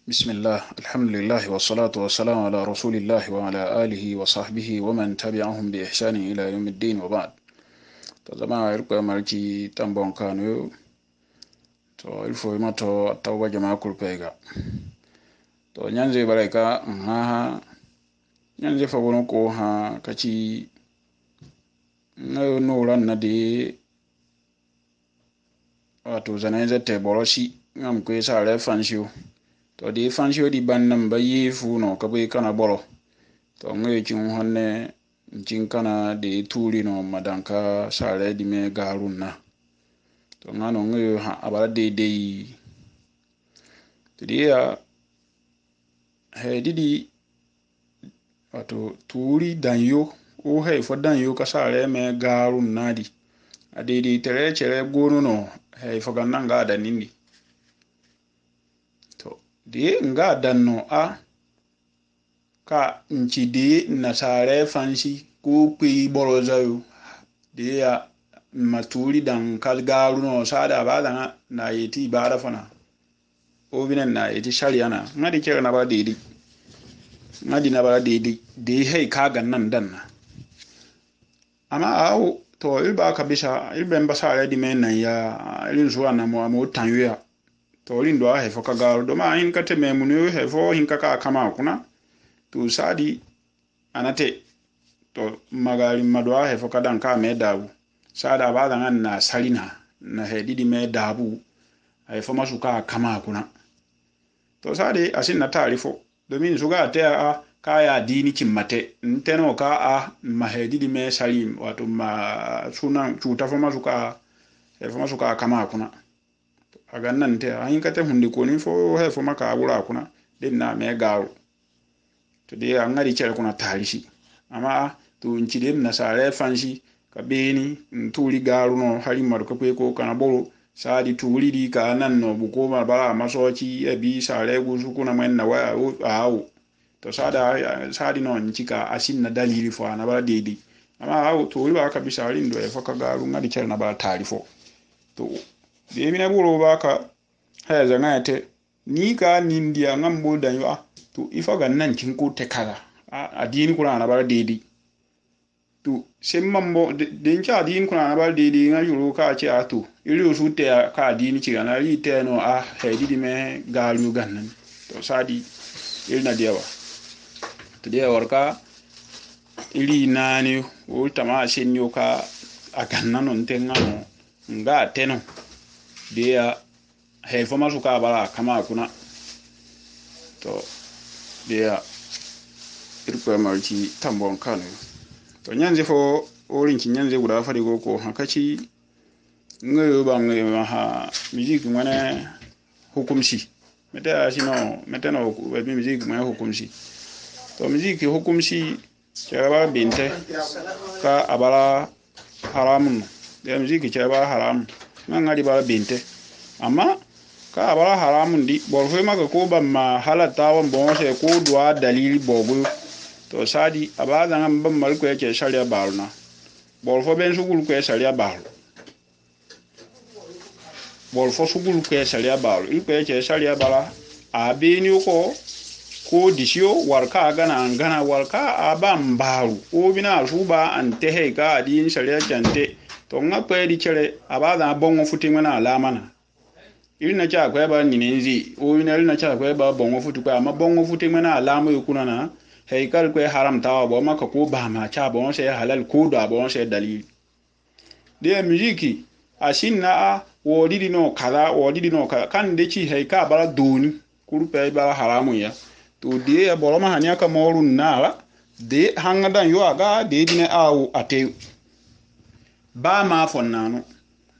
بسم الله الحمد لله والصلاة والسلام على رسول الله وعلى آله وصحبه ومن تبعهم بإحسان إلى يوم الدين وبعد. تزما يرقى مالكي تنبون كانوا تو الفو ما تو التوبة جماعة كل بيغا تو نيانزي بريكا ها نيانزي فبونكو ها كتي نوران ندي wato zanenze te boroshi ngam kwe sa le fanshiu to di fanshiu di bannam ba yifu no ka bai kana boro to ngoy cin honne cin kana de tuli no madanka sa le di me garunna to ngano ngoy ha abara de to dia he didi wato tuli danyo o he fo danyo ka sa le me garunna di adidi tere chere gonu no hey foganna nga da nindi to de nga danno a ka nci de nasare fanshi ko kwi borozayo de ya maturi dan kalgaru no sada bada na yeti bara fana o binan na yeti shariana ngadi kera na ba de ngadi na ba de hey ka gannan danna ama awo to ilba kabisa ilben basara di men ya ilin zuwa na mo tanyo to lin do ha fo kaga do ma hin kate me munu he fo hin kaka kama kuna to sadi anate to magari madwa he fo kadan ka me dabu sada ba dan na salina na he didi me dabu ai fo masuka kama kuna to sadi asin na tarifo domin suga te a kaya dini kimmate nteno ka a mahedi di me salim wato ma sunan cuta fo masuka kama kuna aga nan te ayin kate hundi ko ni fo he fo maka abura kuna den na me gawo to de an ngari chere kuna tarishi ama to nchide na sare fanshi ka beni ntuli garu no hali mar ko ko kana bolo sadi tuli di ka nan no buko ma bala masoci e bi sare gusu kuna men na wa awo to sadi no nchika asin na dalili fo na ba dedi ama aw to riba ka bisari ndo e foka garu ngadi cer na ba tarifo to de mina buro ba ka haya ngate ni ka nindia ngambo danyo to ifaga nan cin ko te kala adini kuna na ba dedi to semmambo de ncha adini kuna na ba dedi ngayuro ka ce ato iri su te ka adini ci na ri te no hedi me garu gannan to sadi ilna diawa to dia warka ili nani o tama senyo ka aganna non tengano nga teno dia he foma suka bala kama kuna to dia irko marci tambon kanu to nyanze fo orin kin nyanze guda fadi ko hakaci ngayo bangai ha music ngane hukumsi meta sino meta no music ngane hukumsi to miziki hukumshi ceraba binte ka abara haramun da miziki ceraba haram nan ngadi bara binte amma ka abara haramun di borfo maka ko ban ma halatta wan bon sai ko duwa dalili bogo to sadi abada ngam ban mal ko yake sharia baruna borfo ben sugul ko sharia baru borfo sugul ko sharia baru il ko yake sharia bara abeni ko dishiyo warka gana warka aban baru o bina suba ante he ka din sharia jante to ngapwe di chere abada bongo futi ngana alamana ilina cha kwa ba ninenzi o bina ilina cha kwa ba bongo futi kwa ama bongo futi ngana alama yukuna na heikal kwa haram tawa bo maka ko ba ma cha bon sai halal ko da bon sai dalil de muziki asinna wodidi no kala kan de ci heika bara doni kurpe bara haramu ya to de ya boroma hanya ka morun nala de hangadan yo aga de dine awu ate ba ma fonnano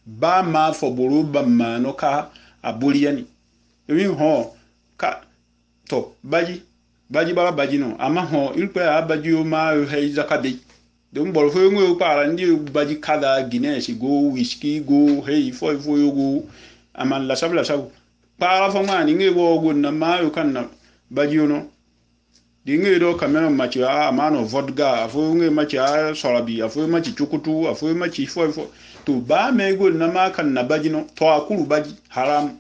ba ma fo buru ba mano ka abuliyani wi ho ka to baji bala baji no ama ho ilpe abaji o ma he zakabe de mbolo fo ngwe para ndi baji kada gineshi go whisky go hey fo yo go ama la sabla sabu para fo ma ni nge go na ma yo kan na bajiuno dinge do kamera machi amano vodka afo nge machi solabi afo machi chukutu afo machi fo to ba me go na makan na bajino to akuru baji haram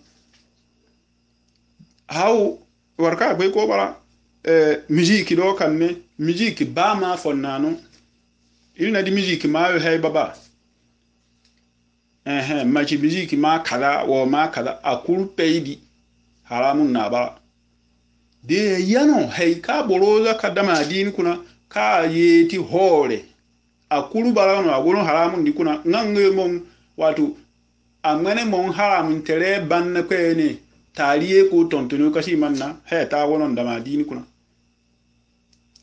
how warka bai ko bara musique do kan ne musique ba ma fonnano ilna di musique ma yo hay baba ma ci musique ma kala wo ma kala akul paydi haramun na ba de yano hay ka boroza kadama din kuna ka yeti hore akulu bara no agulu haramun di kuna ngange mon wato amene mon haramun tere banna kwene tariye ko tontonu kasi manna he ta wonon dama din kuna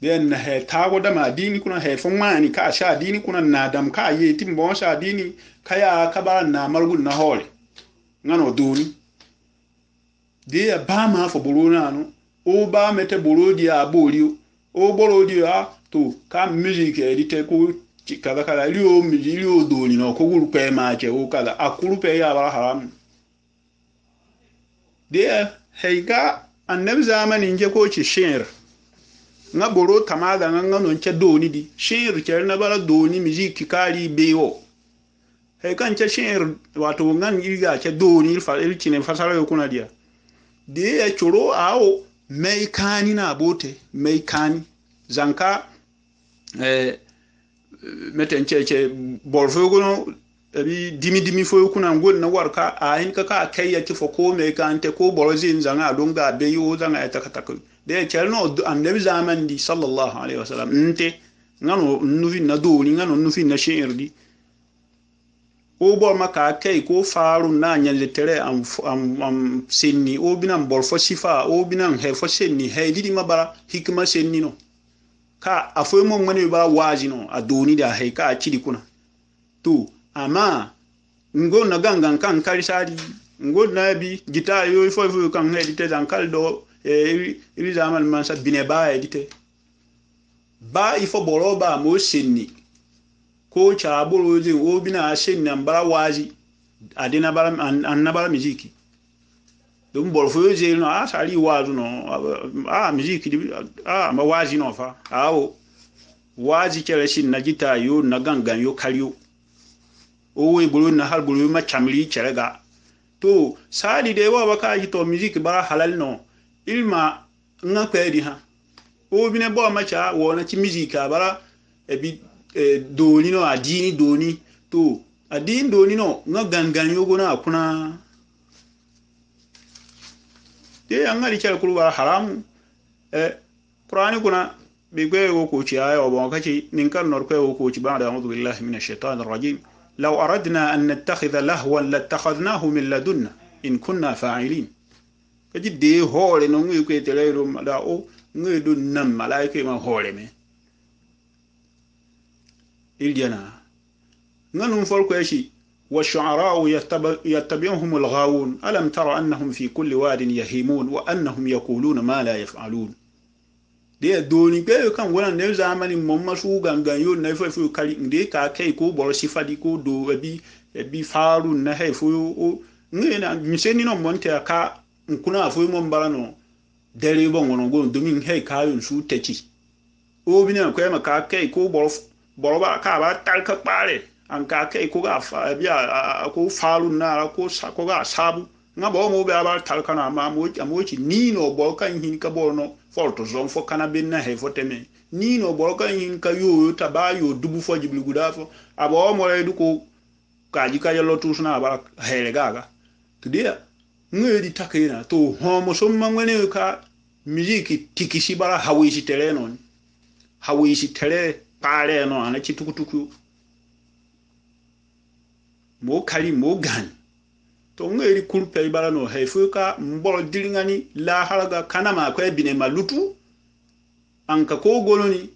den he ta go dama din kuna he fon mani ka sha din kuna na dam ka yeti mbon sha dini kaya kabara na margun na hore ngano duni de ba ma fo borona no o ba mete borodi a boriu o borodi a to ka music edite ko kala kala liyo liyo doni no ko guru pe ma che o kala akuru pe ya bara haram de heiga annabi zamani nje ko ci shir na boro tamada nga non che doni di shir che na bara doni music kali bewo he kan che shir wato ngan ilga che doni fa ilci ne fasara yo kuna dia de ya choro awo mai kani na bote mai kani zanka meten ce borfo gono bi dimi fo kuna ngon na warka a hin ka kai ya ci fo ko mai kante ko borozin zanga don ga be yo zanga ta kata de cerno annabi zaman di sallallahu alaihi wasallam nte ngano nufi na doni ngano nufi na shirdi o bor maka kai ko faru na nyalle tere am senni o binan borfo sifa o binan he fo senni he didi mabara hikma senni no ka afoy mo ngane ba waji no adoni da he ka cidi kuna to ama ngo na gangan kan karisadi ngo na bi gita yo fo kan edite dan kaldo iri zaman man sa bine ba edite ba ifo boroba mo senni ko cha boroje o bina senni ambara waji adina bara annabara miziki dum borfo je no a sari wazu no miziki ma waji no fa awo waji kere shin na gita yo na gangan yo kariyo o we bulu na har bulu ma chamli cerega to sadi de wa baka to miziki bara halal no ilma nga kwedi ha o bine bo ma cha wona ci mizika bara ebi doni no adini doni to adini doni no nga gangan yo gona kuna de anga di kala kulu bara haram qur'ani kuna bi gwe ko ci aya o bon kaci nin kan nor ko ko ci ba da a'udhu billahi minash shaitanir rajim law aradna an nattakhidha lahwan lattakhadnahu min ladunna in kunna fa'ilin kaji de hore no ngi ko telero da o ngi do nam malaika ma hore me iljana nganum folko yashi والشعراء يتبعهم الغاوون ألم تر أنهم في كل واد يهيمون وأنهم يقولون ما لا يفعلون de doni ke kan wona ne zamani momma su gangan yo na fu kali de ka kai ko bor sifadi ko do bi faru na he fu o ngena miseni no monte ka nkuna fu mo mbarano dere bon wono go domin he ka yo su teci o bina ko ma ka kai ko bor ba ka ba tal ka pare an ka kai ko ga fa biya ko faru na ko ko ga sabu nga bo mo be aba tal kana ma mo ci nino bo kan hin ka borno forto zon fo kana benna he fo teme nino bo kan hin ka yo tabayo dubu fo jibli guda fo abo mo re du ko kaji ka yalo tusna ba hele gaga to dia ngedi takena to homo somma ngene ka muziki tikisi bara hawishi tere non hawishi tere pare no ana ci tukutuku mo kali mo gan to ngeri kurpe bara no he fuka mbol dilingani la halaga kanama ko bine malutu anka ko goloni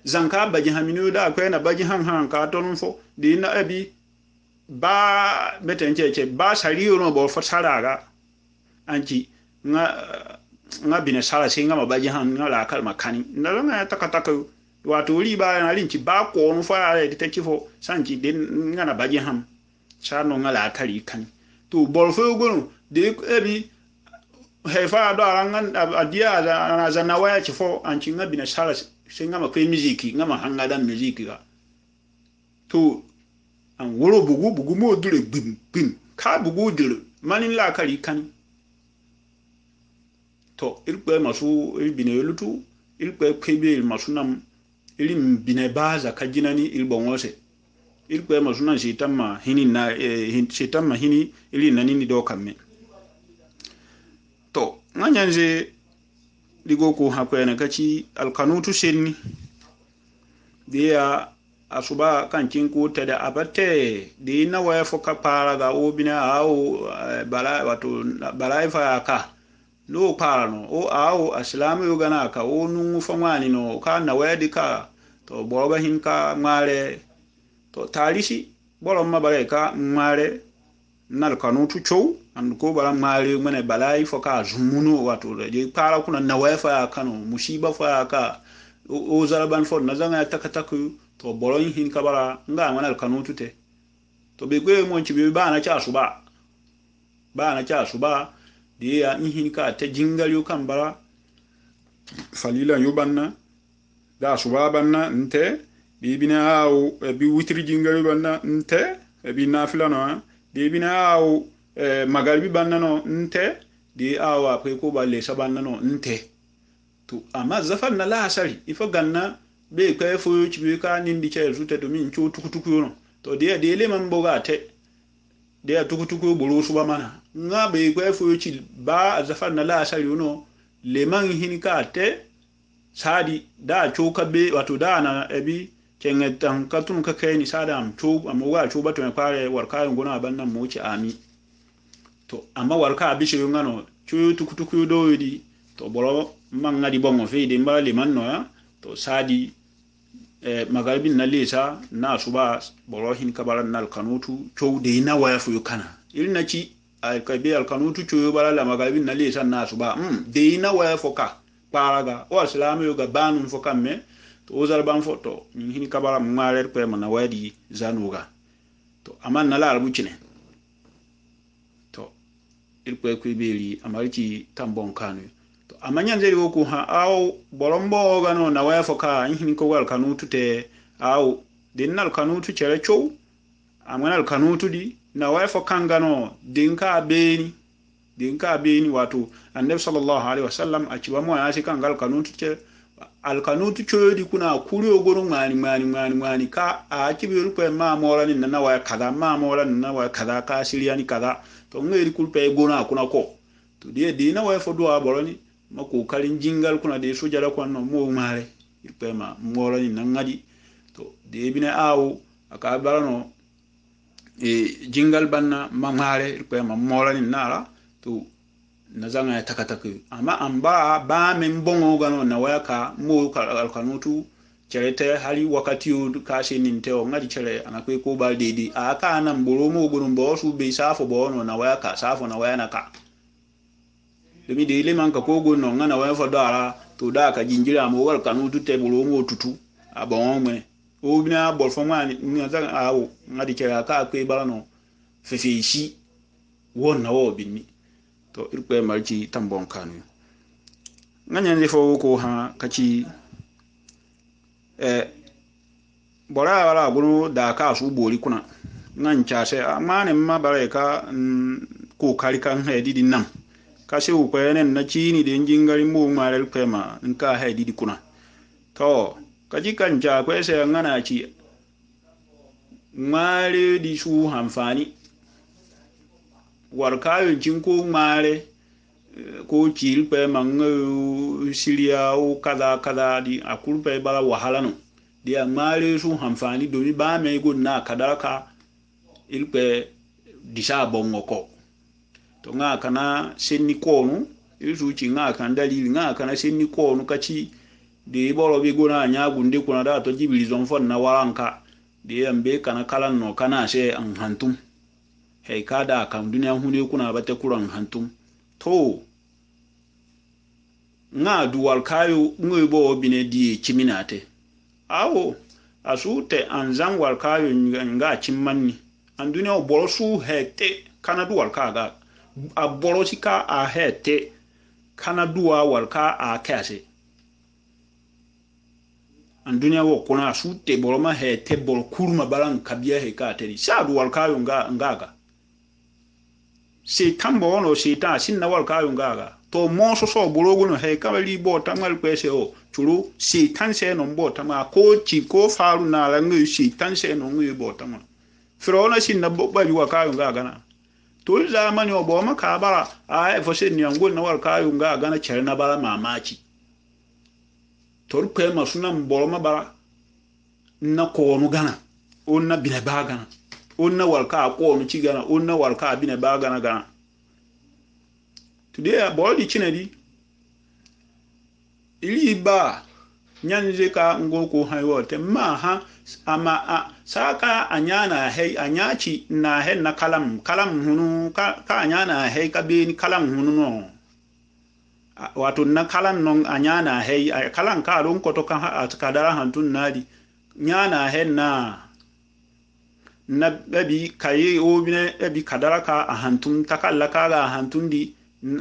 zanka baji haminu da ko na baji han ka ton fo dina abi ba betenche ba sariyo no bo fasaraga anci nga bine sala singa mabaji han nga la kalma kani ndalanga takataka wato riba na linci ba ko no fa ala de tekifo sanci den nga na baji ham sano nga la kali kani to bolfo gono de ebi hefa do arangan adia na zanawaya chifo anci nga bine sala singa ma kwe muziki nga ma hanga da muziki ga to an woro bugu mo dure bim ka bugu dure manin la kali kani to ilpe masu ilbine lutu ilpe kebe masu nam ilim bine baza kajinani ilbongose ilpe masu nan shaitan hini na shaitan hini ili nani ni do kamme to nganyanje digo ko hakwena kaci alkanutu senni dia asuba kankin ko tada abate de na waya foka para ga obina au bala wato bala fa ka no para no o au aslamu yugana ka o nu famani no ka na waya dika to boroba hinka mare to tarishi borom ma bare ka mare nal kanutu chow and ko bara mare mane bala foka zumuno wato de para kuna na waya fa ka no musiba fa ka o zaraban fo na zanga takataku to boron hin kabara nga manal kanutu te to be gwe mon chibi ba na cha suba de ya hin ka te jingal yu kambara falila yu banna da suba banna nte bi bina au bi witri jingal yu banna nte bi nafila no de bina au magalbi banna no nte de awa pe ko balle sabanna no nte to amma zafal na la asari ifo ganna be kwa fo chibi ka nindi che zute to min chu tukutuku no to de le man boga te de tukutuku bolo suba mana nga be kwa fo chi ba zafal na la asari no le man hin ka te sadi da choka be wato da na ebi kengetan katun ka kai ni sada am chu amoga chu bato me pare warka ngona bannan mo ci ami to amma warka bi shi ngano chu tukutuku do yidi to bolo man ngadi bongo fe de mbale man no ya to sadi magalbin na lesa na suba borohin kabaran na alkanutu chow de na waya fu kana ilna ci alkabi alkanutu chow bala la magalbin na lesa na suba de na waya foka paraga o islamu ga banun foka me to ozar ban foto hin kabara mare pe mana wadi zanuga to aman na la albucine to ilpe ko beli amariki tambon kanu amanya nzeri woku ha au borombo gano na waya foka hin ko wal kanutu te au dinnal kanutu chere chow amanal kanutu di na waya foka ngano dinka beni wato annabi sallallahu alaihi wasallam a ciba mo ya shi kan gal kanutu ce al kanutu chow di kuna kuri ogoro mani ka a cibi rupe ma morani na waya kaza ma morani na waya kaza ka siriyani kaza to ngeri kulpe gona kuna ko to de na waya fodo a boroni mako kalin jingal kuna de sojara ko no mo mare irpema moro ni ngadi to de bina awu aka barano jingal banna mamare irpema moro ni nara to nazanga takataka ama amba ba men bongo gano na waka mo alkanutu cerete hali wakati u kashi ninteo ngadi chere anakwe ko baldedi aka nan boro mo gonum bo su be safo bono na waka safo na waya naka demi de ile manka kogo no ngana wa fa dara to da ka jinjira mo wal kanutu te bolo mo tutu abon me o bina bol fo mani ni za awo ngadi kera ka ko balano fefe shi wonna wo binni to irpe marci tambon kanu nganya ne fo ko ha kaci bora wala guru da ka su bori kuna nan cha se amane ma bare ka ko kari kan hedi nan kashe ukwenen na chini de njingari mu marel pema nka hedi kuna to kaji kanja kwese ngana chi mare di su hamfani warkayo jinko mare ko chil pema ngo siria o kada di akulpe bala wahala no dia mare su hamfani do ba me go na kadaraka ilpe disa bongoko to nga kana senni konu isu ci nga kan dalili nga kana senni konu kaci de boro be gona nya gunde kuna da to jibili zon fon na waranka de ambe kana kalan no kana se an hantum hey kada kan duniya hune kuna bata kuran hantum to nga duwal kayo ngoy bo bine di chiminate awo asute anzan wal kayo nga chimmanni an duniya boro su hete kana duwal kaga a borosika a hete kana duwa walka a kase an duniya wo kuna su te boroma hete bor kurma balan kabiya he ka teri sa du walka yo ngaga se tambo no se ta sin na walka yo ngaga to mo so borogo no he kamali bo tamal pese o churu shaitan se no bo tama ko chi ko faru na la ngi shaitan se no ngi bo tama firona shin na bo bali wa kayo ga gana to zamani o bo ma ka bara a fo se ni angol na war kayo ga gana chere na bara mamaci to pe ma suna mbolo ma bara na ko no gana onna bine ba gana onna war ka ko no ci gana onna war ka bine ba gana gana today a body chinedi ili ba nyanze ka ngoko hayote ma ha ama saka anyana hey anyachi na he na kalam hunu ka anyana hey ka be ni kalam hunu no wato na kalam non anyana hey kalan ka ron ko to kan ha kadara hantun nadi nyana he na babi kaye obine babi kadara ka hantun takalla ka ga hantun di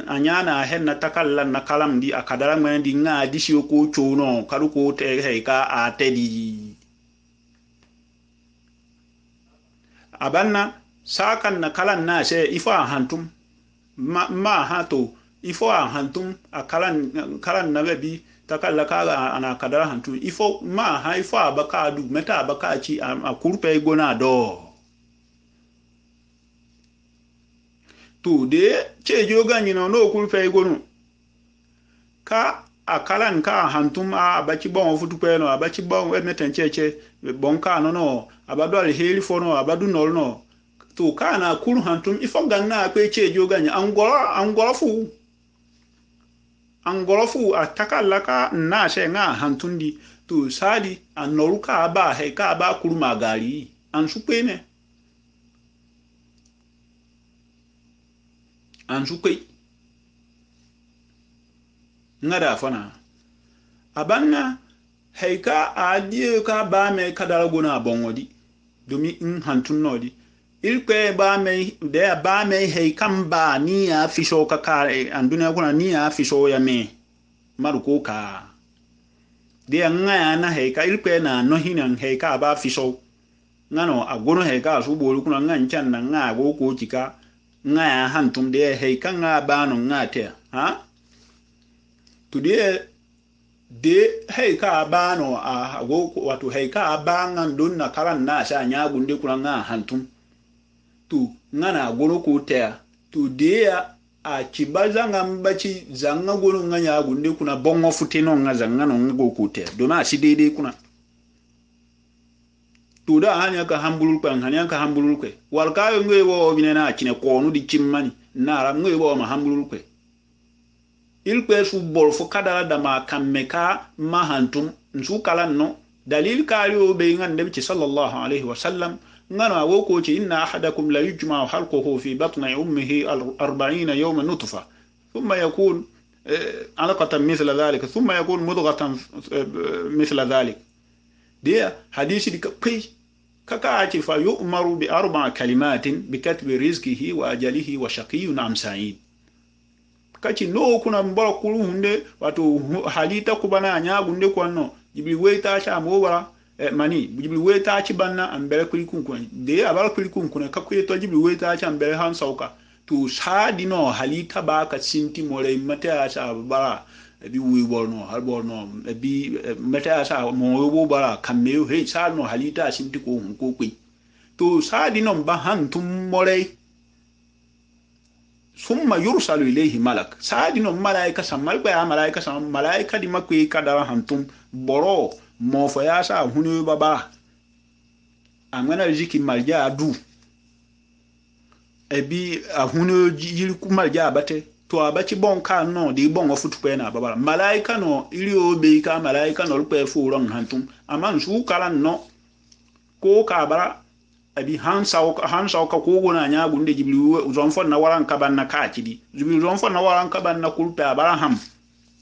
anyana he na takalla na kalam di akadara ngwen di nga di shi ko chono karu ko te he ka atedi abanna sakan na kalan na se ifa hantum ma hato ifo hantum kalan na babi takalla ka ana kadara hantum ifo ma ha ifo abaka du meta abaka ci a kurpe gona do to de ce joga ni no kurpe gonu ka akalan ka hantum a abachi bon futu pe no abachi bon we meten cheche bon ka no abado al heli fo no abadu no to ka na kuru hantum ifo ganna pe ce joga ni angolofu atakalla ka na she nga hantundi to sadi anoruka ba he ka ba kuru magari an supene an sukai ngada fana abanna heika adie ka ba me kadara gona bongodi domi in hantun nodi ilpe ba me de ba me heikam ba ni ya fisho ka kare anduna kuna ni ya fisho ya me maruko ka de ngaya na heika ilpe na no hinan heika ba fisho ngano agono heika su bolu kuna nganchan na nga go ko chika ngaya hantum de heika nga ba no ngate ha today de heika ba no a go wato heika ba ngan dun na karan na sha nya gunde kuna nga hantum tu ngana gono ko tea tu de a chibaza ngambachi zanga gono nganya gunde kuna bongo futeno nga zanga no ngo ko tea do na shi dede kuna tu da hanya ka hambulul kwa hanya ka hambulul kwe wal kayo ngwe wo binena chine ko nu di chimmani na ra ngwe wo ma hambulul kwe il kwe su bol fo kadara da ma kammeka ma hantum nsu kala no dalil kayo be ngande bi sallallahu alaihi wasallam ngana woko ci inna ahadakum la yujma halquhu fi batni ummihi 40 yawma nutfa thumma yakun alaqatan mithla dhalika thumma yakun mudghatan mithla dhalik dia hadisi di kai kaka ati fa yu'maru bi 4 kalimatin bi katbi rizqihi wa ajalihi wa shaqiyyun am sa'id kaci no kuna mbara kulu hunde wato halita kubana nyagunde kwanno jibi weta cha mobara mani jibi weta ci banna ambere kuli kunkun de abara kuli kunkun ka kuye to jibi weta ci ambere han sauka to sadi no halita ba ka sinti more mata sa bara bi wi borno har borno bi mata sa mo wo bara kamme he sa no halita sinti ko hun ko kwi to sadi no ba han tum more summa yursalu ilayhi malak sadi no malaika samal ba malaika di makwi kadara hantum boro mo fo ya sa hunu baba amana jiki malja adu ebi ahunu jiri ku malja bate to abachi bon ka no di bon ofutu pe na baba malaika no iri obe ka malaika no rupe fu ron hantum aman su kala no ko ka bara abi hansa ka ko gona nya gunde jibli zon fon na waran ka banna ka cidi jibli zon fon na waran ka banna kulpe abraham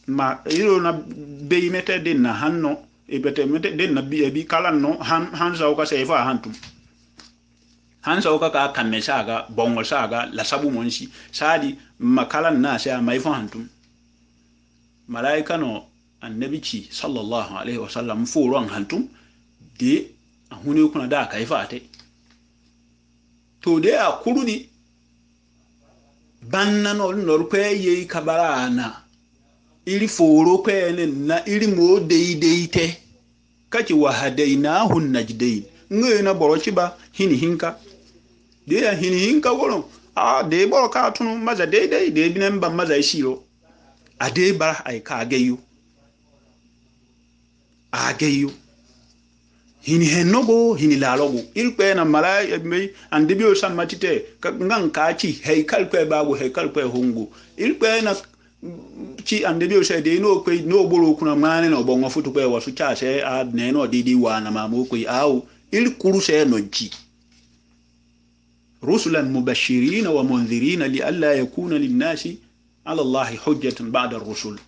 ma iro na be mete den na hanno e bete mete den na bi kala no hansa ka sefa hantum hansa ka kamme saga bongo saga la sabu monsi sadi makalan na sai mai fa hantum malaika no annabi ci sallallahu alaihi wasallam fu ron hantum de hune kuna da kai fa te to de a kurudi banna no kwe ye kabarana iri foro kwe na iri mo deite kati wahadainahu najdain ngoy na boro chiba hini hinka de ya hini hinka wolo de boro ka tunu maza de binen ban maza shiro ade bara ay ka ageyu hini henogo hini lalogo ilpe na malay me andibi o san matite ngan ka ci heykal kwe bago heykal kwe hongo ilpe na ci andibi o de no kwe no bolo kuna mane no bongo futu kwe wasu cha se a ne no didi wana mamu kwe au il kuru se no ji rusulan mubashirin wa munzirin li alla yakuna lin-nasi ala allahi hujjatun ba'da ar-rusul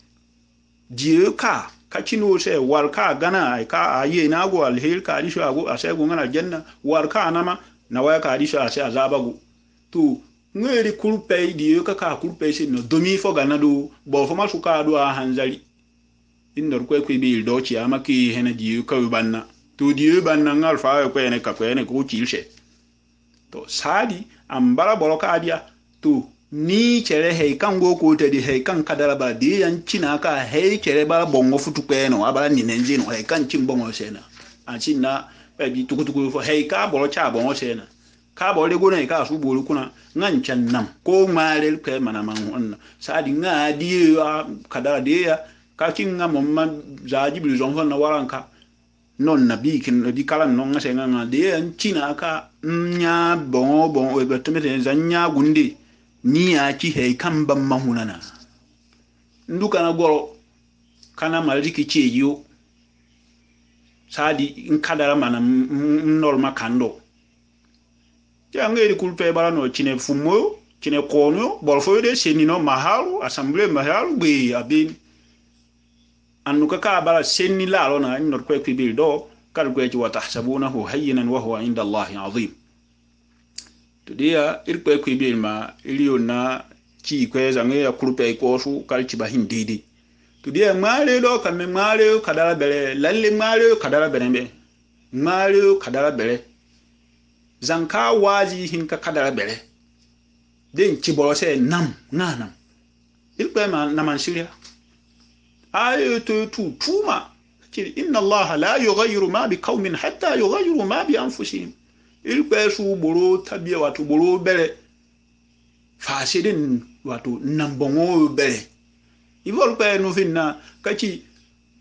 jiyo ka kacino se warka gana ka aye nago alhil ka disho ago ase go ngana janna warka anama na waya ka disho ase azabago to ngeri kurpe di ka kurpe se no domi fo gana do bo fo masu ka do a hanzali indor ko bi do ci amaki hena di ka banna to di banna ngal fa ko ene ka ko ene ko cilse to sadi ambara boloka adia to ni chere he kan go ko te di he kan kadara ba di yan china ka he chere ba bongo futu pe no aba ni nenje no he kan chim bongo sena an china ba bi tukutuku fo he ka bolo cha bongo sena ka bo le go na ka su bolu kuna ngan chan nam ko mare ke mana man on sadi nga di kadara de ya ka kin nga momma zaji bi zon na waranka non na bi kin di kala non nga se nga de yan china ka nya bongo e betumete zanya gunde ni ya ci he kan ban mahunana nduka na goro kana maliki ce yo sadi in kadara mana norma kando ya ngeri kulpe barano cine fumo cine kono bolfo de senino mahalu assemblée mahalu be abin annuka ka bara senni la lona nor ko bil do kal ko ci watahsabunahu hayyinan wa huwa inda allahi azim to dia irpe ko bil ma iliyo na ci ko zange ya kurpe ko su kalci ba hindidi to dia mare do kan me mare kadara bere lalle mare kadara bere be mare kadara bere zanka waji hinka kadara bere den ci borose nam nanam irpe ma naman shirya ayatu tuma inna allaha la yughayyiru ma biqaumin hatta yughayyiru ma bi anfusihim ilpe su boro tabiya wato boro bere fasidin wato nambongo bere ivol pe no finna kaci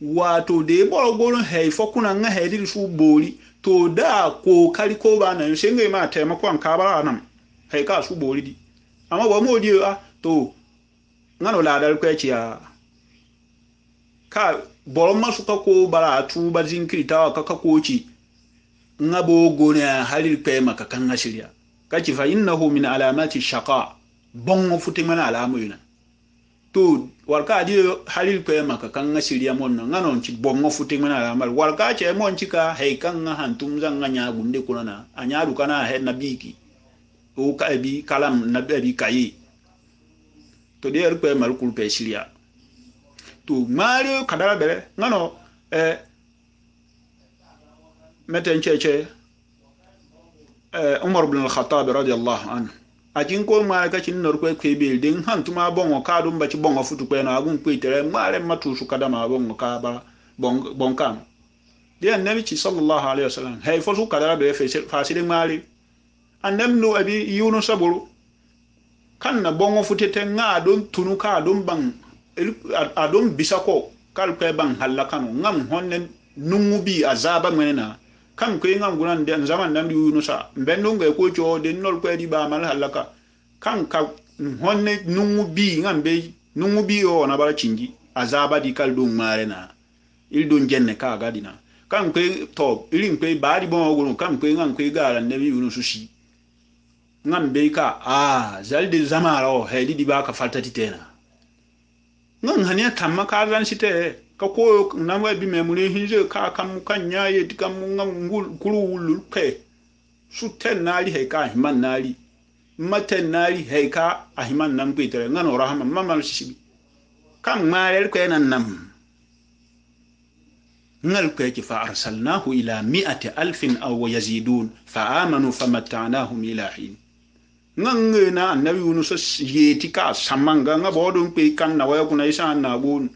wato de boro boro hay fokuna nga haydir su bori to da ko kali ko ba na senge ma taimako an ka ba nan hay ka su bori di amma ba mo di to ngano la dal ko ci ya ka boro masu ka ko bara tu ba zinkirita ka ko ci ngabo gona halil pe maka kan ashiriya kaci fa innahu min alamati shaqa bongo futi mana alamu yuna to warka di halil pe maka kan ashiriya mon ngano ci bongo futi mana alamal warka ce mon cika hay kan hantum zanga nya gunde kunana anyaru kana he nabiki o ka bi kalam nabi kayi to de pe mal kul pe shiriya to mario kadara bere ngano meten cece Umar ibn al-Khattab radiyallahu anhu ajin ko ma ka cin nor ko be din hantuma bongo ka dum ba ci bongo futu ko na agun ko tere mare matu su kada ma bongo ka ba bon kam de annabi ci sallallahu alaihi wasallam hay fo su kada be fasile mari annam no abi yunus saburu kan na bongo futete nga don tunu ka don ban adon bisako kal ko ban halakano ngam honnen nungubi azaba menena kan ko ngam gunan den zaman nan yunusa benno ngai ko jo den nol ko di ba mal halaka kan ka honne nungubi ngam be nungubi o na bara cinji azaba di kal don marena il don jenne ka gadina kan ko to ilin ko baadi bon ogun kan ko ngam ko gara ne yunusu shi ngam be ka zaldi zamaro hedi di ba ka faltati tena ngam hania tamma ka ran site ka ko namwe bi memure hinje ka kam kan nyaye tikam ngam kulu wulul pe suten nali he ka himan nali maten nali he ka ahiman nam petere ngano rahman mamal shibi kam marel ko nan nam ngal ko ci fa arsalnahu ila 100,000 aw yazidun fa amanu famata'nahum ila hin ngange na annabi Yunus yeti ka samanga nga bodon pe kan na waya kuna isa na gon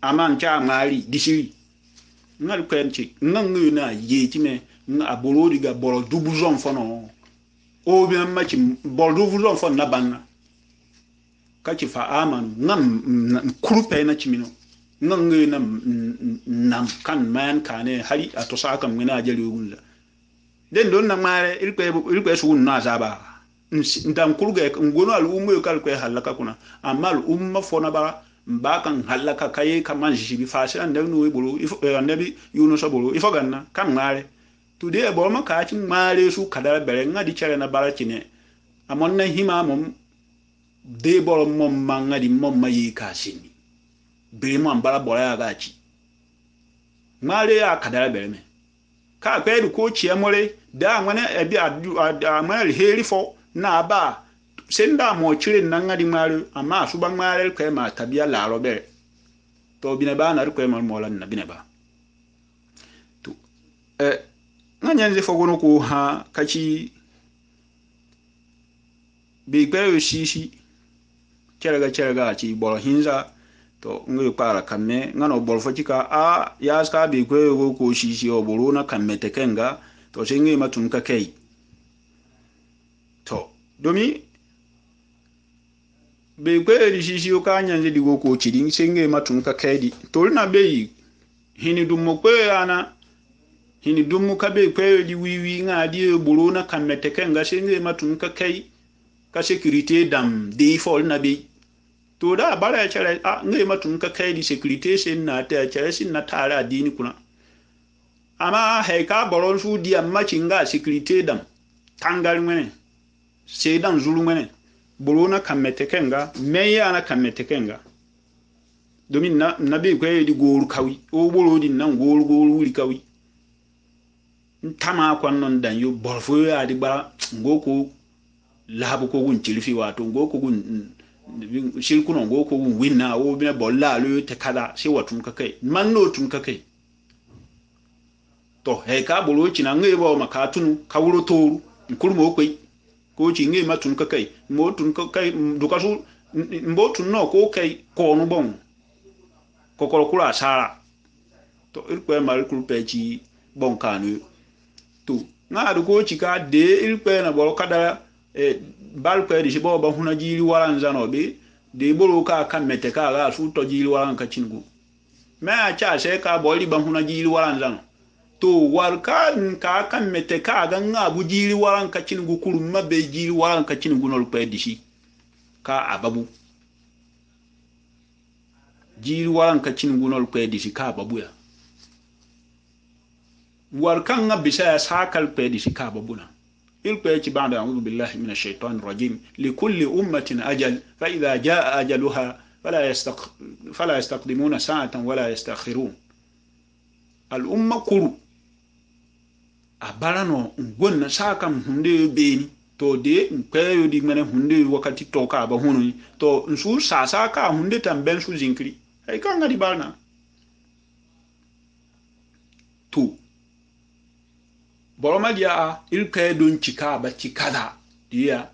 aman cha mari disiri ngal kwenchi ngange na yeti me nga aboro diga boro dubu zon fono o bien machi boro dubu zon fono na banna kachi fa amanu ngam kurupe na chimino ngange na nam kan man kane hari atosa kam ngina jeli gunza den don na mare ilpe su na zaba ndam kurga ngono al ummo kal ko halaka kuna amma al umma fona ba mbakan halaka kaye kaman jibi fasi an no bolo ifo annabi Yunus bolo ifo ganna kam mare today bo ma ka tin mare su kadara bere ngadi chere na barakine amon na hima mom de bolo mom mangadi mom mayi kasini be mom bara bolo ya gachi mare ya kadara bere me ka kwedu ko chiamore da ngane ebi amale heri fo na ba senda mo chire nanga di maru ama suba mare ko ma tabia la robe to bine ba na ko ma mola na bine ba to nganya nze fogono ko ha kachi bi gbe shishi cheraga chi bolo hinza to ngi para kamme ngano bol fochika a ya ska bi gbe ko shishi o bolo na kamme tekenga to sengi matum ka kai to domi be gbe di shishi o ka nyanze di go ko chidin sengi matum ka kai di to na be hini dum mo kwe ana hini dum ka be kwe di wiwi nga di bolo na kamme tekenga sengi matum ka kai ka sécurité dam de fol na be to da bara chere a ngai matum ka kai di sécurité sen na ta chere sin na tara dini kuna ama he ka boron su di amma cinga sécurité dam tangal mene se dan zulu mene borona kamete kenga meya na kamete kenga domin na be ko di goru kawi o boro di nan goru wuri kawi ntama kwa non dan yo borfo ya di bara ngoko labu ko gun tilfi wato ngoko gun shirku non ngoko gun winna o be bolla lo te kada se watun ka kai man no tun ka kai to he ka bolo china ngai bo makatunu kawuro toru nkurmo koi ko chi ngai matun ka kai mo tun ka kai dukasu mbo tun no ko kai ko no bon ko ko kula sara to irko mal kulpe chi bon kanu to na du ko chi ka de irko na bolo kada bal ko di bo ba huna jiri waran zano be de bolo ka kan mete ka ga su to jiri waran ka chingu me a cha se ka boli ba huna jiri waran zano to warka ka kan mete ka ga nga bu jiri waran ka chingu kurum ma be jiri waran ka chingu no ko di shi ka ababu jiri waran ka chingu no ko di shi ka ababu ya warka nga bisa ya sakal pe di shi ka ababu na ilqati ba'da a'udhu billahi minash shaitanir rajim likulli ummatin ajal fa idha jaa ajaluha fala yastaqdimuna sa'atan wala yastakhirun al umma kuru abarano ngonna sakam hunde beni to de npeyo di mene hunde wakati to ka ba hunu to nsu sasa ka hunde tamben su zinkri ay kanga di barna tu boroma dia ilke don chika ba chikada dia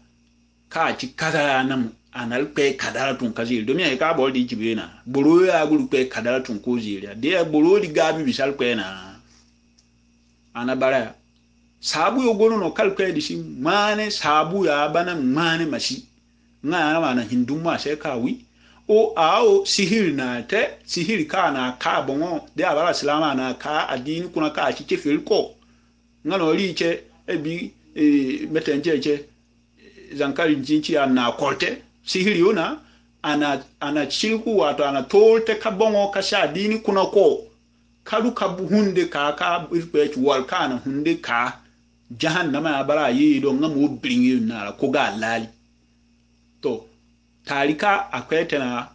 ka chikada nam anal pe kadara tun kazil domi ay ka bol di jibena boro ya gulu pe kadara tun ko ziria dia boro di gabi bisal pe na ana bara sabu yo gono no kalpe di si mane sabu ya bana mane mashi nga mana hinduma se ka wi o ao sihir na te sihir ka na ka bongo de abara salama na ka adini kuna ka chi chefel ko ngano riche ebi metenjeje zankari njinchi ana kolte sihiri yona ana chilku wato ana tolte ka bongo ka sha adini kuna ko kalu ka hunde ka irpe wal kana hunde ka jahannama abara yi do ngamo bringi na ko ga lali to tarika akwete na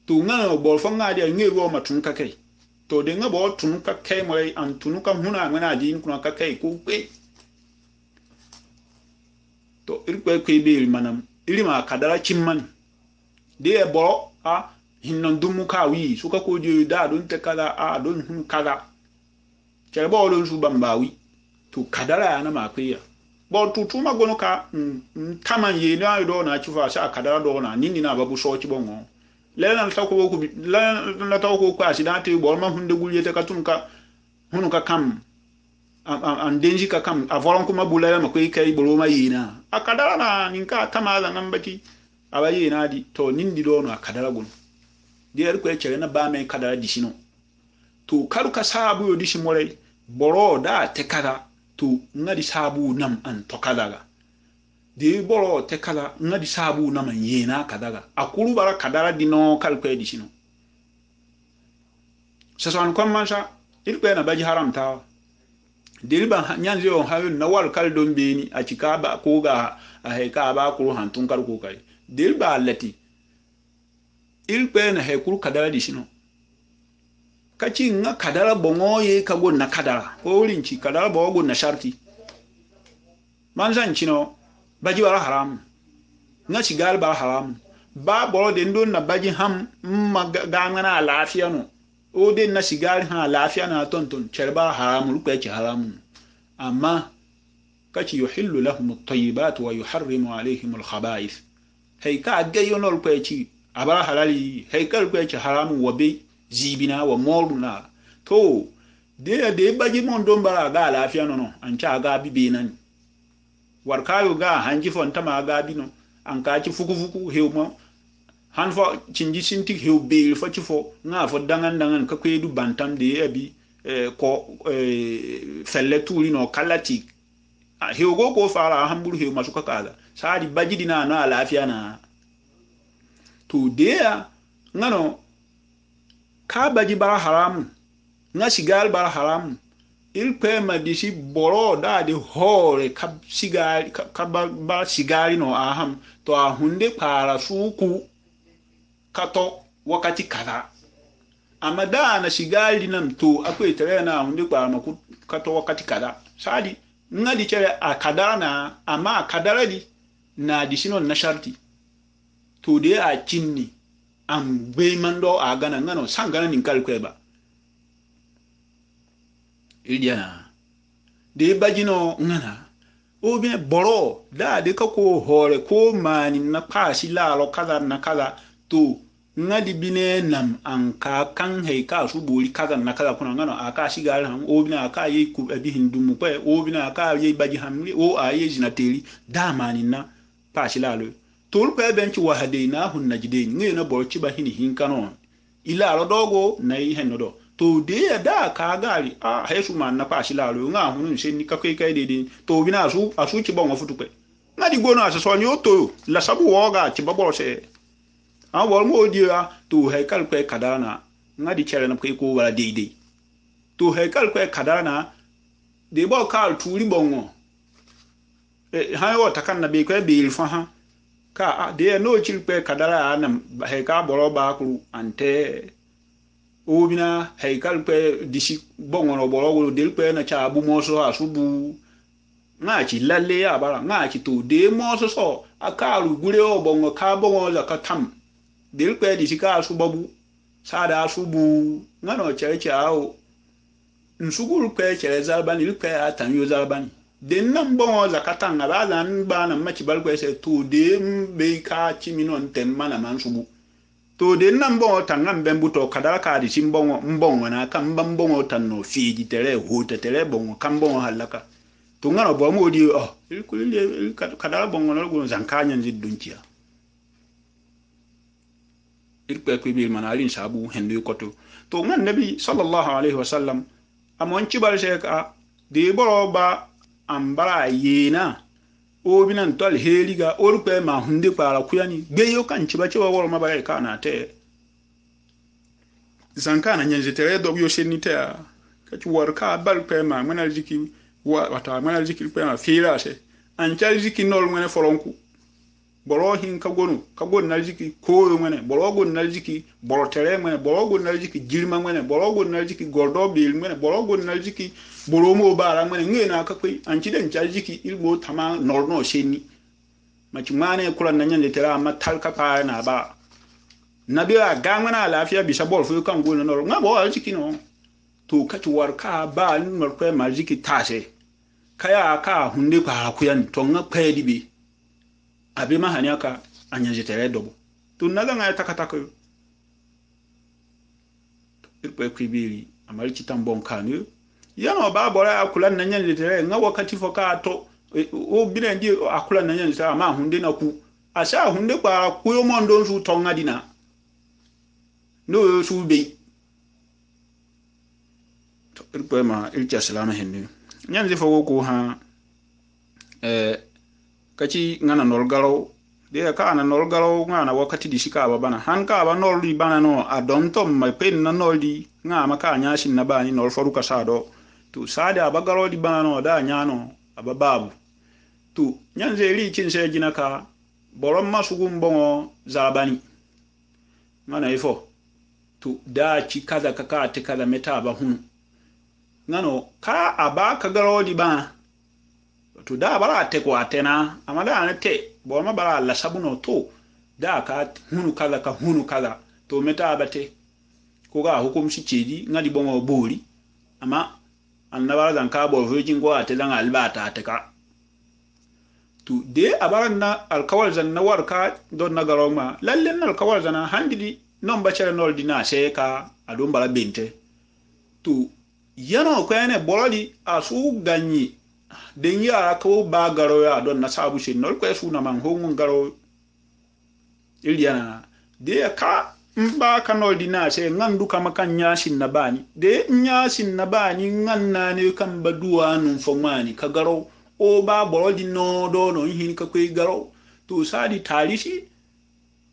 tu ngano bol fanga dia ngego matun ka kai to de ngabo tun ka kai mai an tunu ka huna ngana din kuna ka kai ko pe to irpe ko be manam ilima kadara chimman de bo a hinnon dumu ka wi suka ko je da don te kala a don hun kala cerbo don su bambawi to kadara na makwiya bo tutuma gono ka taman ye na do na chifa sha kadara do na nini na babu so chi bongo lena ta ko ko la ta ko accident bo ma hunde gulye te katunka hunu ka kam an denji ka kam a volon kuma bulaya ma kai bolo ma yina akadara na ninka tamaza nambati abaye na di to nindi do no akadara gun der ko chere na ba me kadara disino to karuka sabu yo dishi more boro da te kada to ngadi sabu nam an to kadaga de boro te kada ngadi sabu nam yina kadaga akuru bara kadara dino kalko disino sasan kom mansa ilko na baji haram ta diriba nyanzi on hayo na wal kal don beni a cika ba ko ga a heka ba ko hantun kar ko kai diriba lati ilpe na he kuru kadara disino kaci nga kadara bongo ye kago na kadara o rinci kadara bongo na sharti manzan chino baji wala haram nga cigal ba haram ba boro den don na baji ham magana lafiya no o den na sigar ha lafiya na tonton cerba haram lu ci haram amma kaci yuhillu lahum at-tayyibat wa yuharrimu alayhim al-khaba'ith hay ka gayo no lu ci abara halali hay ka lu ci haram wabe zibina wa moruna to de baji mon don bara ga lafiya no an ca ga bibe nan warkayo ga hanji fon tama ga bino an ka ci fuku hewmo han fo cinji sinti hewbe fo ci fo na fo dangan ka kwedu bantam de abi ko felle turi no kalati hewgo ko fara hamburu hew masuka kaga sadi baji dina na lafiya na to de ngano ka baji bara haram nga sigal bara haram il pe ma disi boro da de hore ka sigal ka ba sigari no aham to a hunde para suku kato wakati kada amada na sigali nam to akwai tare na hunde para ma kato wakati kada sadi nga di chere a kadara na ama kadara di na disino na sharti to de a cinni am be mando a gana ngano sangana nin kalkweba idia de bajino ngana o bien boro da de ka ko hore ko mani na pasi la lo kaza na kaza to ngadi bine nam an ka kan he ka su bori kaza na kaza kuna ngano aka shigal ham o bien aka yi ku abi hindum ko o bien aka yi baji hamli o ayi jinateri da mani na pasi la lo tol ko benci wahadaina hun najdein ngi na borci ba hini hinkano ila ro dogo na yi hen do to de da ka gari a hesu man na pashi la lo nga hunun sen ni ka kai de to bina asu ci bon futu pe na di gono asa so nyo to la sabu woga ci baboro se a wol mo dia to he kal ko kadana nga di chere na kai ko wala de to he kal ko kadana de bo kal turi bongo ha yo takan na be ko be il fa ha ka de no chilpe kadara anam he ka boro ba kru ante obina he kalpe disi bongo no boro del pe na cha bu moso asubu na chi lalle ya bara na chi to de moso so akaru gure o bongo ka bongo la katam del pe disi ka asubu sada asubu ngano cheche ao nsugul pe chere zalbani pe atan yo zalbani den nan bon za katanga ba zan ba na machi bal ko se to de be ka chiminon tem mana man subu to den nan bon tan nan ben buto kadara ka di simbon mbon na kan ban bon tan no fiji tere hota tere bon kan bon halaka to ngano bo mo di il kulile kadara bon no go zan kanyan ziddunkiya il ko ko bi manalin sabu hendu koto to ngan nabi sallallahu alaihi wasallam amon ci bal se ka de boro ba ambara yena o binan tol heliga o pe ma hunde para kuyani beyo kan ci ba ci wa woro mabare kana te zankana nyenje tere do yo shenite ka ci war ka bal pe ma manal jiki wata manal jiki pe ma fira se an cal jiki nol ngene foronku boro hin ka gon nal jiki ko ngene boro gon nal jiki boro tere ngene boro gon nal jiki jirma ngene boro gon nal jiki gordo bil ngene boro gon nal jiki boro mo bara ngene ngena ka koi an ci den cal jiki ilbo tama norno sheni maci mane kuran nan yande tera amma talka pa na ba nabiya ga ngana lafiya bisa bol fu kan gon nor ngabo jiki no to ka ci war ka ba nor ko ma jiki tase kaya ka hunde ko hala kuyan to nga pedi be abi ma hanya ka anya jetere dobo to naga nga takata ko irpe kwibiri amari chitambon kanu yano ba bora akula na nyan jetere nga wakati fo ka to o birendi akula na nyan jetere ma hunde na ku asa hunde kwa kuyo mondo su tonga dina no su be to irpe ma ircha salama henni nyan je fo ko ha kaci ngana nol galo de ka na nol galo ngana wakati di shika bana han ka ba nol di bana no adon tom mai pen na nol di ngama ka nya shin na bani nol foru ka sado tu sade abagalo di bana no da nya no abababu tu nyanze ri kin se jina ka borom masugum bongo zabani ngana ifo tu da ci kaza ka te kaza meta ba hunu ngano ka aba ka galo di bana to da bara te ko atena amada te bo ma bara la sabuno to da ka hunu kaza to meta abate ko ga hukum shi ceji ngadi bongo bori ama annabara dan ka bo vejin go ate dan albata te ka to de abara na alkawal zan na warka don na garoma lalle na alkawal zana handidi non bacere nol dina se ka adon bara bente to yano ko ene bolodi asu ganyi den yara ko ba garo ya don na sabu shi nol ko su na man hongun garo iliana de ka mba kanol dina se ngandu kama kan nyashin na bani de nyashin na bani nganna ne kan baduwa nun fomani ka garo o ba bolodi no do no hin ka koi garo to sadi tarishi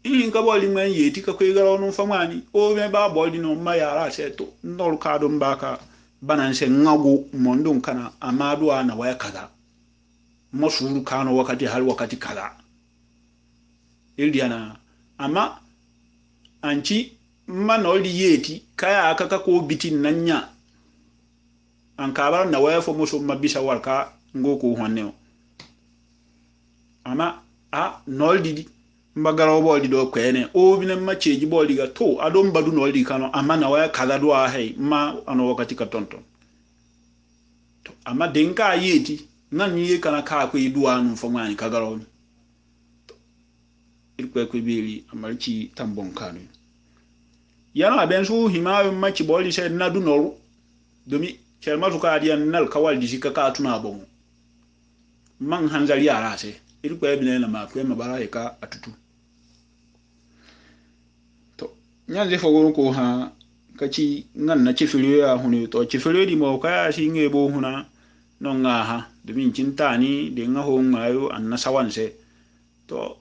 in ka boldi man yeti ka koi garo nun fomani o me ba boldi no ma yara se to nol ka don baka bananse ngagu mondon kana amadu ana waya kaza masuru kano wakati hal wakati kaza ildiana ama anci manoli yeti kaya akaka ko bitin nanya an kabar na waya fo muso mabisa warka ngoko honne ama a noldi mbagaro boldi do kwene o binen maceji boldi ga to adon badu noldi kano amma na waya kaza do hay ma ano wakati ka tonton to amma denka yeti nan yi kana ka ko yiduwa nun famani kagaro irkwe ko beli amarci tambon kanu yana ben su himayo maci boldi sai na du noru domi kelma su ka diyan nal kawal di ka tuna bon man hanzari ara sai irkwe binen na ma ko ma bara ka atutu nyanze fogoro ko ha kaci ngan na cifiliyo ya hunu to cifiliyo di mo kaya shi nge bo huna no nga ha domin cintani de nga ho ngayo anna sawanse to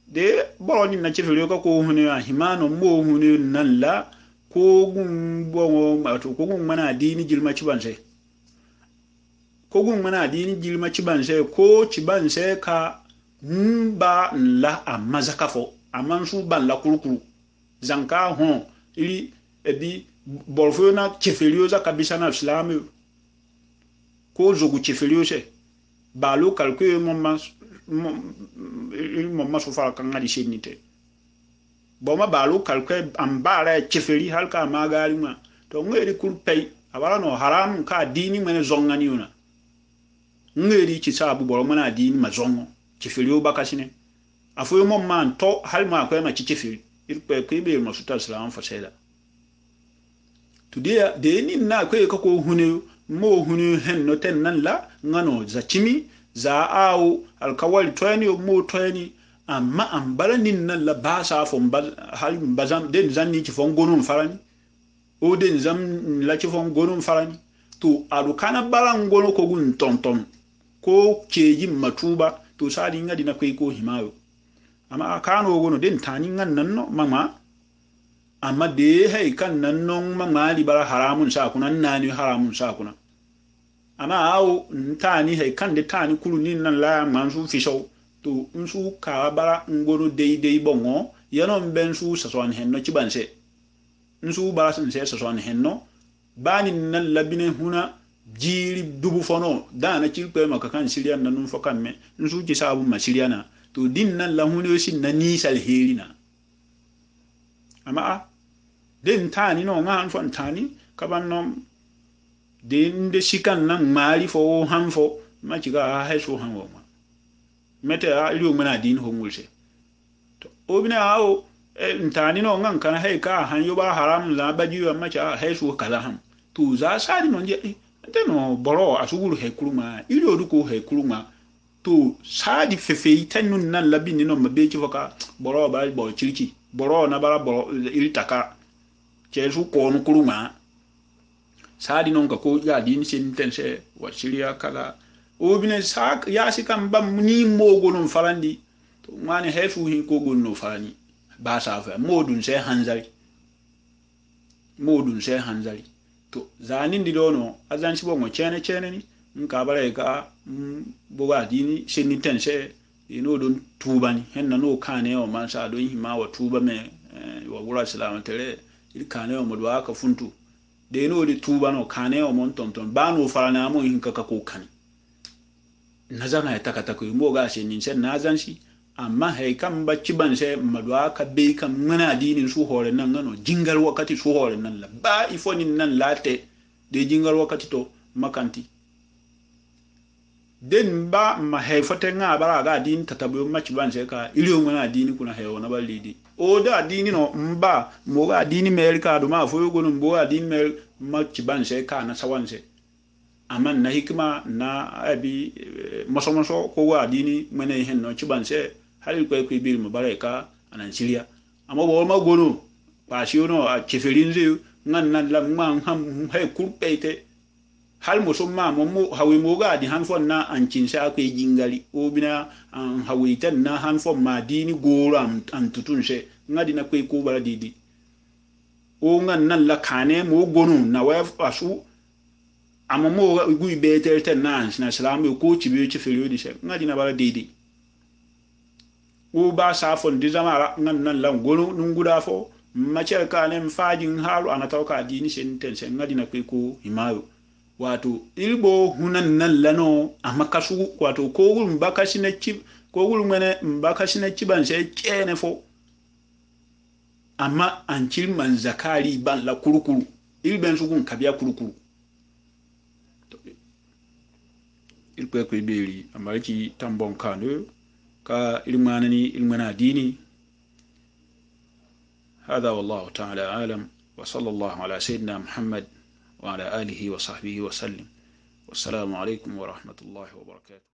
de boloni na cifiliyo ka ko hunu ya himano mo hunu nan la ko gun bo ma to ko gun mana dini jilma cibanse ko gun mana dini jilma cibanse ko cibanse ka mba la amazakafo amansu ban la kurukuru zanka hon ili ebi bolfo na chefelio za kabisa na islamu ko zogu chefelio se balo kalke momma so fara kan ngadi shenite boma balo kalke ambara chefeli halka magari ma to ngeri kurpei abara no haram ka dini mene zongani una ngeri ci sabu bolo mana dini ma zongo chefelio bakasine afoyo momma to halma ko ma ci chefeli irpe kebe masuta salam fasela today de ni na ko ko hunu mo hunu hen no ten nan la ngano za chimi za awu alkawal toyani mo toyani amma ambala nin nan la ba sa fo hal bazam den zanni ci fon gonum farani o den zam la ci fon gonum farani to adu kana balan gono ko gun tonton ko keji matuba to sadi ngadi na ko himayo amma kano gono den tani ngan nan no mama amma de hay kan nan non mama li bara haramun sa kuna nani haramun sa kuna amma aw tani hay kan de tani kuluni nan la mansu fisho to nsu ka bara ngono dei bongo yano ben su sason henno ci banse nsu bara sen se sason henno bani nan labine huna jiri dubu fono dana cilpe makakan sirian nan fokan me nsu ci sabu ma siriana to din nan la hunu sin na nisal herina ama den tani no ngan fon tani kaban no den de sikan nan mari fo han fo ma ci ga hay so han wo ma mete a iliyo mana din ho ngulse to obina awo ntani no ngan kan hay ka han yo ba haram la ba ji ma cha hay so kala ham tu za sa di non je de no boro asuguru he kuruma iliyo du ko he kuruma to sadi fefe tanun nan labi ni no mabe ci foka boro ba bo cirki boro na bara boro ilitaka ce su ko no kuruma sadi non ka ko ya din sin tense wa siriya kala o bine sak ya sikam bam ni mogo non farandi to mani hefu hin ko gon no farani ba sa fa modun se hanzari to zanin di dono azan ci bongo chene ni nka bare ka boga dini sin tense ino don tubani henna no kane o man sa don hima wa tuba me wa wura salama tere il kane o modwa ka funtu de no di tuba no kane o mon tonton ba no farana mo hin ka ko kani nazana ya takata ko mo ga she nin sen nazan shi amma hay kam bacci ban se madwa ka be kam mana dinin su hore nan ngano jingal wakati su hore nan la ba ifoni nan late de jingal wakati to makanti den ba ma hay fote nga bara ga din tatabu macci ban se ka iliyo mana dini kuna hay wona balidi o da dini no mba mo ga dini merika do ma fo yogo no mo ga dini mer macci ban se ka na sawanse aman na hikma na abi masomaso ko wa dini mene hen no cibanse halil ko bir mo bareka anan siriya amma bo ma gono pa no a ceferin ze ngan nan lam man ham hay kurpeite hal mo somma mo hawi mo ga di han fon na an cinsa ko jingali o bina an hawi tan na han fon ma dini goro an tutunse ngadi na ko bara didi o ngan nan la kane mo gono na wa asu amma mo gui beter ten nan na salam ko ci bi ci feriyo di se ngadi na bara didi o ba sa fon di zamara ngan nan lan gono nunguda fo macer kanem fajin halu ana tawka dini sen ten sen ngadi na ko himayo wato ilbo hunan nan lano amma kasu wato ko gul mbakashi na ci ko gul mene mbakashi na ci ban sai kene fo amma an man zakari ban la kurukuru ilben su gun kabiya kurukuru il peut que beri amarki tambon kanu ka ilmana dini هذا والله تعالى أعلم وصلى الله على سيدنا محمد وعلى آله وصحبه وسلم والسلام عليكم ورحمة الله وبركاته.